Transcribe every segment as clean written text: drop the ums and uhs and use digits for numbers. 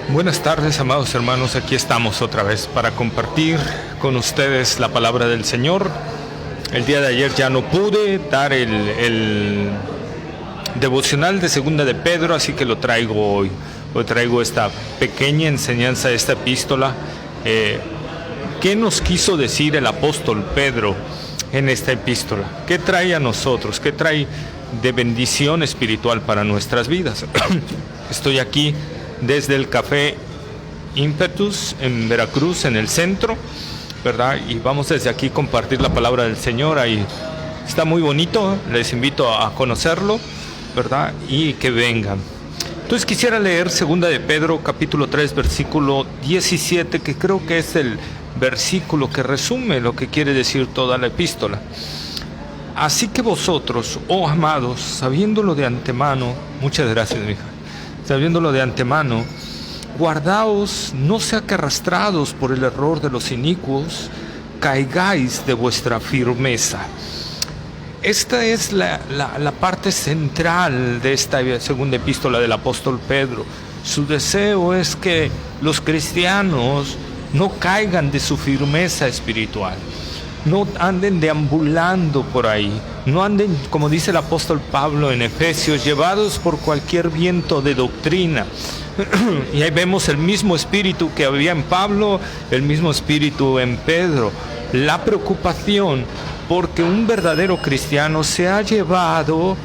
Buenas tardes, amados hermanos. Aquí estamos otra vez para compartir con ustedes la palabra del Señor. El día de ayer ya no pude dar el devocional de Segunda de Pedro, así que lo traigo hoy. Hoy traigo esta pequeña enseñanza, esta epístola. ¿Qué nos quiso decir el apóstol Pedro en esta epístola? ¿Qué trae a nosotros? ¿Qué trae de bendición espiritual para nuestras vidas? Estoy aquí desde el Café Impetus en Veracruz, en el centro, ¿verdad? Y vamos desde aquí a compartir la palabra del Señor. Ahí está muy bonito, les invito a conocerlo, ¿verdad? Y que vengan. Entonces quisiera leer 2 de Pedro, capítulo 3, versículo 17, que creo que es el versículo que resume lo que quiere decir toda la epístola. Así que vosotros, oh amados, sabiéndolo de antemano, muchas gracias, mi hija. Sabiéndolo de antemano, guardaos, no sea que arrastrados por el error de los inicuos, caigáis de vuestra firmeza. Esta es la parte central de esta segunda epístola del apóstol Pedro. Su deseo es que los cristianos no caigan de su firmeza espiritual. No anden deambulando por ahí, no anden, como dice el apóstol Pablo en Efesios, llevados por cualquier viento de doctrina. Y ahí vemos el mismo espíritu que había en Pablo, el mismo espíritu en Pedro. La preocupación porque un verdadero cristiano se ha llevado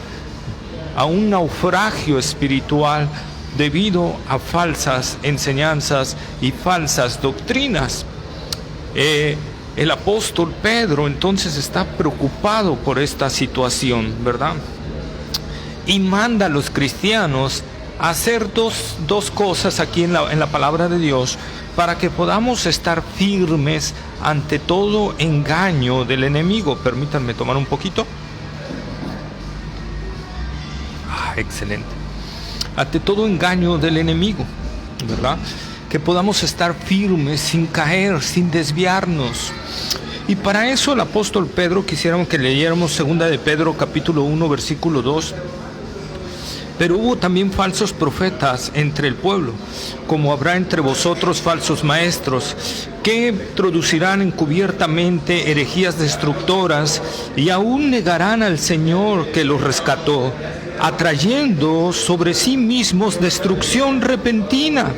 a un naufragio espiritual debido a falsas enseñanzas y falsas doctrinas. El apóstol Pedro entonces está preocupado por esta situación, ¿verdad? Y manda a los cristianos a hacer dos cosas aquí en la palabra de Dios para que podamos estar firmes ante todo engaño del enemigo. Permítanme tomar un poquito. Excelente. Ante todo engaño del enemigo, ¿verdad? Que podamos estar firmes, sin caer, sin desviarnos. Y para eso el apóstol Pedro, quisiéramos que leyéramos 2 de Pedro, capítulo 1, versículo 2. Pero hubo también falsos profetas entre el pueblo, como habrá entre vosotros falsos maestros, que introducirán encubiertamente herejías destructoras y aún negarán al Señor que los rescató, atrayendo sobre sí mismos destrucción repentina,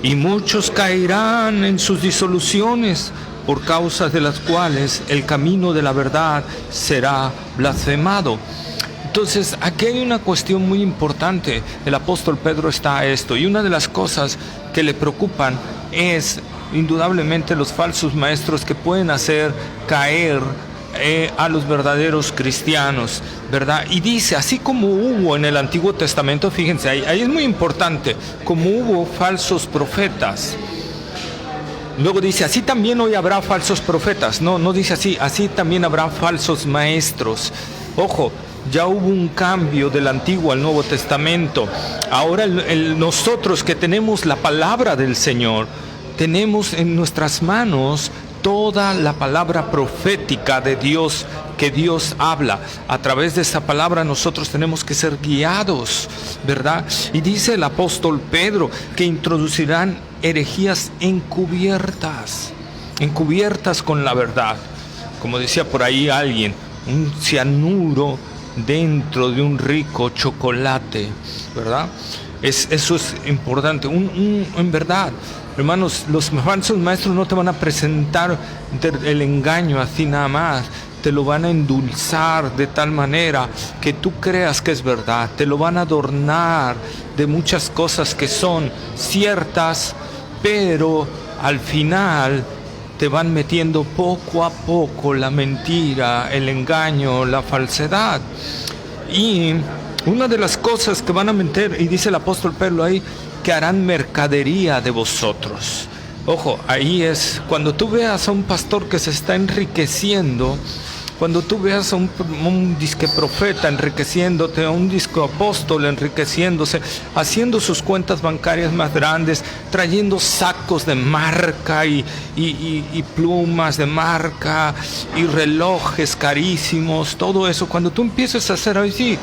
y muchos caerán en sus disoluciones, por causa de las cuales el camino de la verdad será blasfemado. Entonces, aquí hay una cuestión muy importante. El apóstol Pedro está a esto, y una de las cosas que le preocupan es indudablemente los falsos maestros que pueden hacer caer a los verdaderos cristianos, ¿verdad? Y dice, así como hubo en el Antiguo Testamento, fíjense, ahí es muy importante, como hubo falsos profetas. Luego dice, así también hoy habrá falsos profetas. No dice así también habrá falsos maestros. Ojo, ya hubo un cambio del Antiguo al Nuevo Testamento. Ahora nosotros que tenemos la palabra del Señor, tenemos en nuestras manos toda la palabra profética de Dios, que Dios habla. A través de esa palabra nosotros tenemos que ser guiados, ¿verdad? Y dice el apóstol Pedro que introducirán herejías encubiertas con la verdad. Como decía por ahí alguien, un cianuro dentro de un rico chocolate, ¿verdad? Eso es importante. En verdad, hermanos, los falsos maestros no te van a presentar el engaño así nada más. Te lo van a endulzar de tal manera que tú creas que es verdad. Te lo van a adornar de muchas cosas que son ciertas, pero al final te van metiendo poco a poco la mentira, el engaño, la falsedad. Y una de las cosas que van a meter, y dice el apóstol Pedro ahí, que harán mercadería de vosotros. Ojo, ahí es cuando tú veas a un pastor que se está enriqueciendo, cuando tú veas a un disque profeta enriqueciéndote, a un disque apóstol enriqueciéndose, haciendo sus cuentas bancarias más grandes, trayendo sacos de marca y plumas de marca y relojes carísimos, todo eso, cuando tú empieces a hacer así,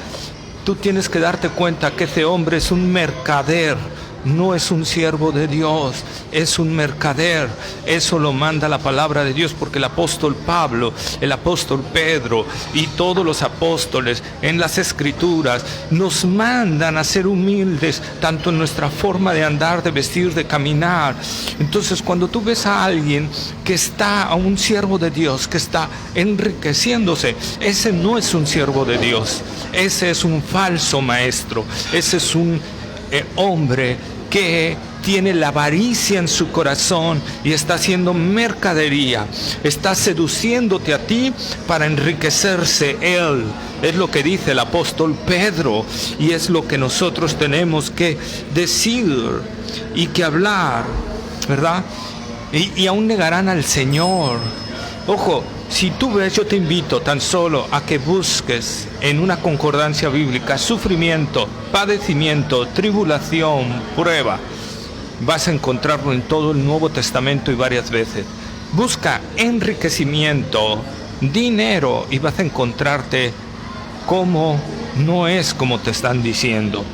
tú tienes que darte cuenta que ese hombre es un mercader no es un siervo de Dios, es un mercader. Eso lo manda la palabra de Dios, porque el apóstol Pablo, el apóstol Pedro y todos los apóstoles en las Escrituras nos mandan a ser humildes, tanto en nuestra forma de andar, de vestir, de caminar. Entonces, cuando tú ves a alguien que está, a un siervo de Dios, que está enriqueciéndose, ese no es un siervo de Dios, ese es un falso maestro, ese es un hombre que tiene la avaricia en su corazón y está haciendo mercadería, está seduciéndote a ti para enriquecerse él. Es lo que dice el apóstol Pedro, y es lo que nosotros tenemos que decir y que hablar, ¿verdad? Y aún negarán al Señor. Ojo, si tú ves, yo te invito tan solo a que busques en una concordancia bíblica sufrimiento, padecimiento, tribulación, prueba. Vas a encontrarlo en todo el Nuevo Testamento y varias veces. Busca enriquecimiento, dinero, y vas a encontrarte como no es como te están diciendo.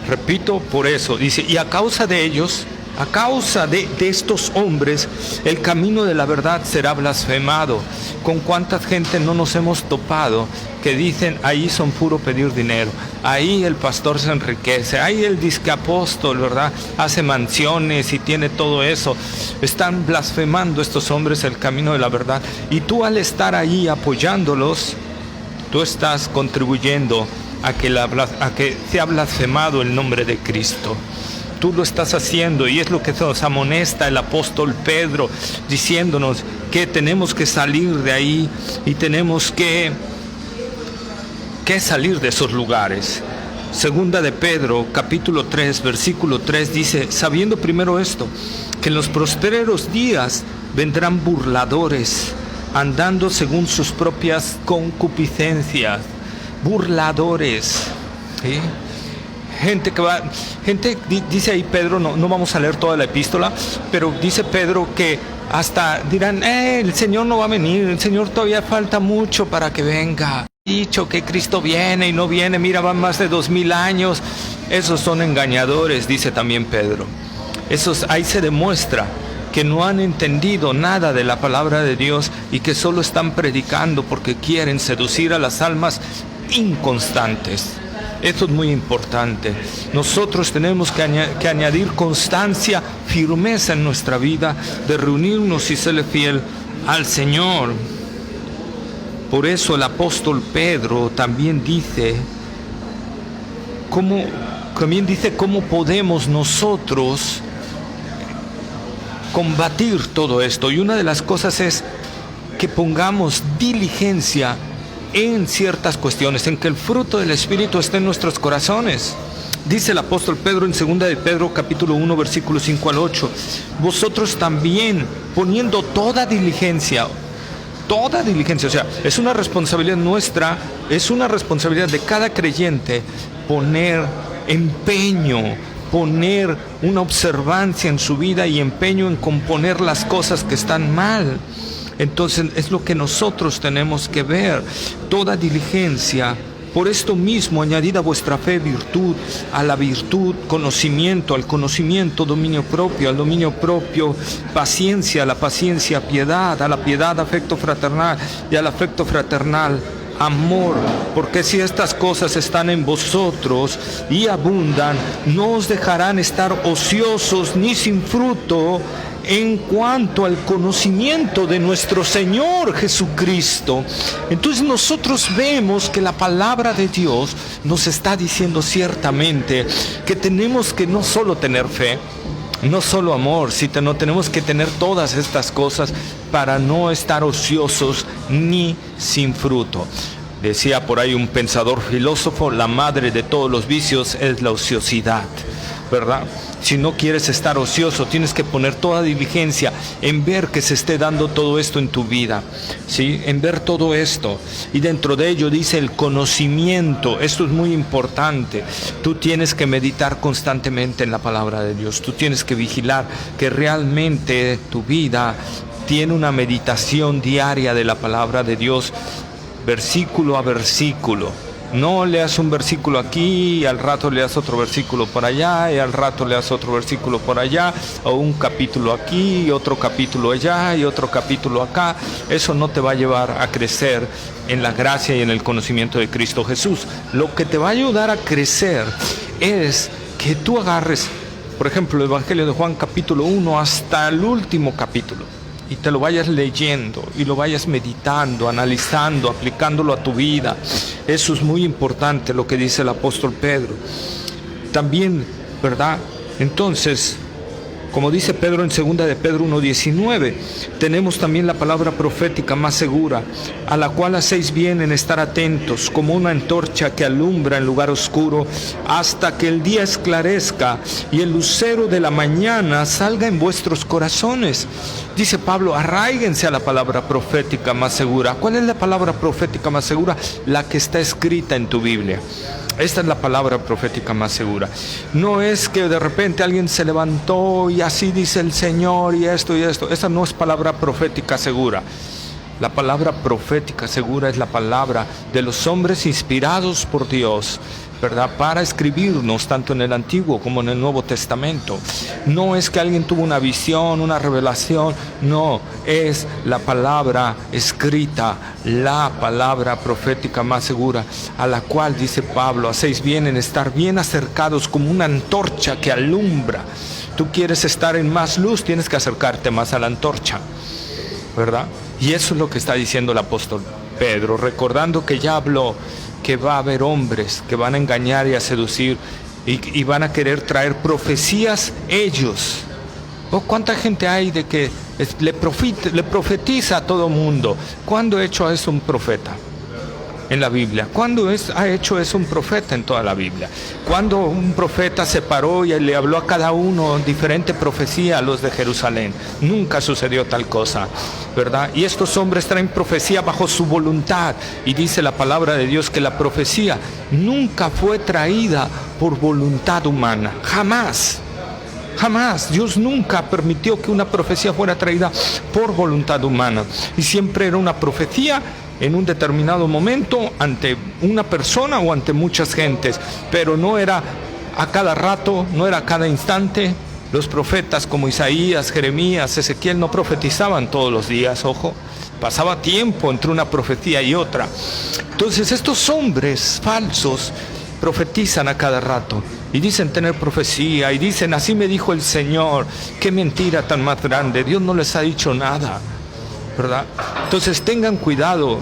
Repito, por eso dice, y a causa de ellos, a causa de estos hombres, el camino de la verdad será blasfemado. ¿Con cuánta gente no nos hemos topado que dicen, ahí son puro pedir dinero, ahí el pastor se enriquece, ahí el disque apóstol, ¿verdad?, hace mansiones y tiene todo eso? Están blasfemando estos hombres el camino de la verdad, y tú, al estar ahí apoyándolos, tú estás contribuyendo a que sea blasfemado el nombre de Cristo. Tú lo estás haciendo, y es lo que nos amonesta el apóstol Pedro, diciéndonos que tenemos que salir de ahí y tenemos que salir de esos lugares. Segunda de Pedro, capítulo 3, versículo 3 dice, sabiendo primero esto, que en los postreros días vendrán burladores, andando según sus propias concupiscencias. Burladores, ¿sí? Dice ahí Pedro, no vamos a leer toda la epístola, pero dice Pedro que hasta dirán, el Señor no va a venir, el Señor todavía falta mucho para que venga. Dicho que Cristo viene y no viene, mira, van más de 2000 años. Esos son engañadores, dice también Pedro. Ahí se demuestra que no han entendido nada de la palabra de Dios y que solo están predicando porque quieren seducir a las almas inconstantes. Esto es muy importante. Nosotros tenemos que añadir constancia, firmeza en nuestra vida, de reunirnos y serle fiel al Señor. Por eso el apóstol Pedro también dice cómo podemos nosotros combatir todo esto. Y una de las cosas es que pongamos diligencia en ciertas cuestiones, en que el fruto del Espíritu esté en nuestros corazones. Dice el apóstol Pedro en 2 de Pedro capítulo 1 versículos 5 al 8, vosotros también, poniendo toda diligencia, o sea, es una responsabilidad nuestra, es una responsabilidad de cada creyente poner empeño, poner una observancia en su vida y empeño en componer las cosas que están mal. Entonces es lo que nosotros tenemos que ver, toda diligencia. Por esto mismo añadid a vuestra fe virtud, a la virtud conocimiento, al conocimiento dominio propio, al dominio propio paciencia, a la paciencia piedad, a la piedad afecto fraternal y al afecto fraternal amor, porque si estas cosas están en vosotros y abundan, no os dejarán estar ociosos ni sin fruto en cuanto al conocimiento de nuestro Señor Jesucristo. Entonces nosotros vemos que la palabra de Dios nos está diciendo ciertamente que tenemos que no solo tener fe, no solo amor, sino tenemos que tener todas estas cosas para no estar ociosos ni sin fruto. Decía por ahí un pensador filósofo, la madre de todos los vicios es la ociosidad, ¿verdad? Si no quieres estar ocioso, tienes que poner toda diligencia en ver que se esté dando todo esto en tu vida, ¿sí? En ver todo esto. Y dentro de ello dice el conocimiento. Esto es muy importante. Tú tienes que meditar constantemente en la palabra de Dios. Tú tienes que vigilar que realmente tu vida tiene una meditación diaria de la palabra de Dios, versículo a versículo. No leas un versículo aquí y al rato leas otro versículo por allá y al rato leas otro versículo por allá, o un capítulo aquí y otro capítulo allá y otro capítulo acá. Eso no te va a llevar a crecer en la gracia y en el conocimiento de Cristo Jesús. Lo que te va a ayudar a crecer es que tú agarres, por ejemplo, el Evangelio de Juan capítulo 1 hasta el último capítulo, y te lo vayas leyendo y lo vayas meditando, analizando, aplicándolo a tu vida. Eso es muy importante, lo que dice el apóstol Pedro. También, ¿verdad? Entonces, como dice Pedro en 2 de Pedro 1:19, tenemos también la palabra profética más segura, a la cual hacéis bien en estar atentos, como una antorcha que alumbra en lugar oscuro, hasta que el día esclarezca y el lucero de la mañana salga en vuestros corazones. Dice Pablo, arraíguense a la palabra profética más segura. ¿Cuál es la palabra profética más segura? La que está escrita en tu Biblia. Esta es la palabra profética más segura. No es que de repente alguien se levantó y así dice el Señor y esto y esto. Esa no es palabra profética segura. La palabra profética segura es la palabra de los hombres inspirados por Dios, ¿verdad? Para escribirnos tanto en el Antiguo como en el Nuevo Testamento. No es que alguien tuvo una visión, una revelación, no, es la palabra escrita, la palabra profética más segura, a la cual, dice Pablo, hacéis bien en estar bien acercados como una antorcha que alumbra. Tú quieres estar en más luz, tienes que acercarte más a la antorcha, ¿verdad? Y eso es lo que está diciendo el apóstol Pedro, recordando que ya habló que va a haber hombres que van a engañar y a seducir y van a querer traer profecías ellos. ¿O cuánta gente hay de que le profetiza a todo mundo? ¿Cuándo ha hecho eso un profeta en la Biblia? ¿Cuándo ha hecho eso un profeta en toda la Biblia? ¿Cuándo un profeta se paró y le habló a cada uno diferente profecía a los de Jerusalén? Nunca sucedió tal cosa, ¿verdad? Y estos hombres traen profecía bajo su voluntad, y dice la palabra de Dios que la profecía nunca fue traída por voluntad humana, jamás. Jamás, Dios nunca permitió que una profecía fuera traída por voluntad humana, y siempre era una profecía en un determinado momento ante una persona o ante muchas gentes, pero no era a cada rato, no era a cada instante. Los profetas como Isaías, Jeremías, Ezequiel no profetizaban todos los días, ojo, pasaba tiempo entre una profecía y otra. Entonces estos hombres falsos profetizan a cada rato y dicen tener profecía y dicen, así me dijo el Señor. Qué mentira tan más grande, Dios no les ha dicho nada, ¿verdad? Entonces tengan cuidado,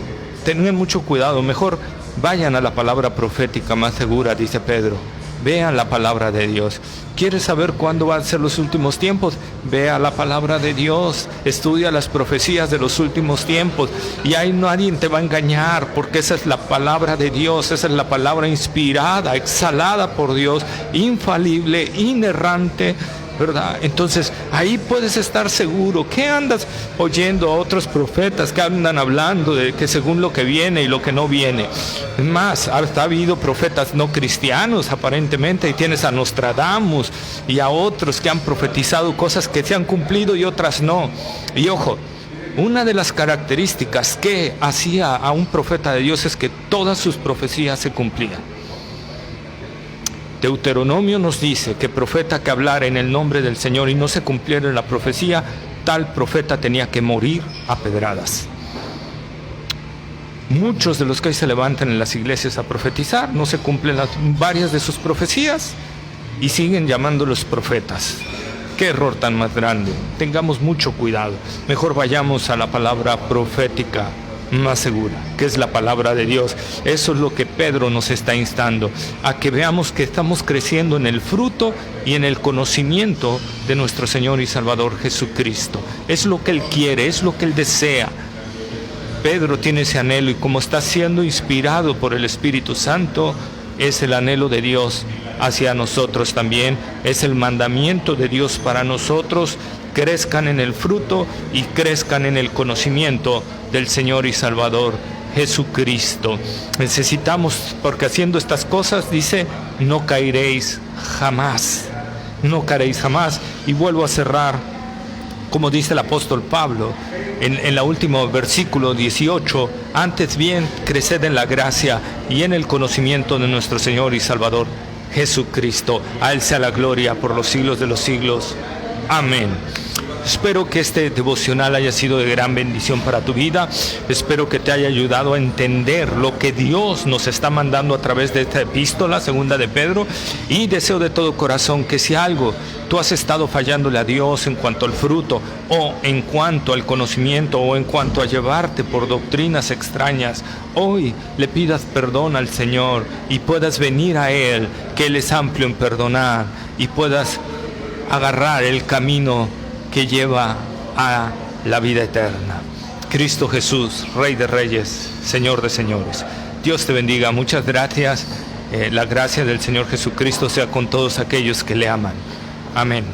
tengan mucho cuidado, mejor vayan a la palabra profética más segura, dice Pedro. Vean la palabra de Dios. ¿Quieres saber cuándo van a ser los últimos tiempos? Vea la palabra de Dios, estudia las profecías de los últimos tiempos, y ahí nadie te va a engañar, porque esa es la palabra de Dios, esa es la palabra inspirada, exhalada por Dios, infalible, inerrante, ¿verdad? Entonces ahí puedes estar seguro. ¿Qué andas oyendo a otros profetas que andan hablando de que según lo que viene y lo que no viene? Es más, hasta ha habido profetas no cristianos aparentemente, y tienes a Nostradamus y a otros que han profetizado cosas que se han cumplido y otras no. Y ojo, una de las características que hacía a un profeta de Dios es que todas sus profecías se cumplían. Deuteronomio nos dice que profeta que hablara en el nombre del Señor y no se cumpliera en la profecía, tal profeta tenía que morir a pedradas. Muchos de los que hoy se levantan en las iglesias a profetizar, no se cumplen varias de sus profecías y siguen llamándolos profetas. Qué error tan más grande. Tengamos mucho cuidado. Mejor vayamos a la palabra profética más segura, que es la palabra de Dios. Eso es lo que Pedro nos está instando, a que veamos que estamos creciendo en el fruto y en el conocimiento de nuestro Señor y Salvador Jesucristo. Es lo que Él quiere, es lo que Él desea. Pedro tiene ese anhelo, y como está siendo inspirado por el Espíritu Santo, es el anhelo de Dios hacia nosotros también, es el mandamiento de Dios para nosotros. Crezcan en el fruto y crezcan en el conocimiento del Señor y Salvador Jesucristo. Necesitamos, porque haciendo estas cosas, dice, no caeréis jamás. No caeréis jamás. Y vuelvo a cerrar como dice el apóstol Pablo en el último versículo 18, antes bien creced en la gracia y en el conocimiento de nuestro Señor y Salvador Jesucristo. A Él sea la gloria por los siglos de los siglos. Amén. Espero que este devocional haya sido de gran bendición para tu vida. Espero que te haya ayudado a entender lo que Dios nos está mandando a través de esta epístola, segunda de Pedro. Y deseo de todo corazón que si algo tú has estado fallándole a Dios en cuanto al fruto, o en cuanto al conocimiento, o en cuanto a llevarte por doctrinas extrañas, hoy le pidas perdón al Señor y puedas venir a Él, que Él es amplio en perdonar, y puedas agarrar el camino que lleva a la vida eterna. Cristo Jesús, Rey de Reyes, Señor de Señores. Dios te bendiga. Muchas gracias. La gracia del Señor Jesucristo sea con todos aquellos que le aman. Amén.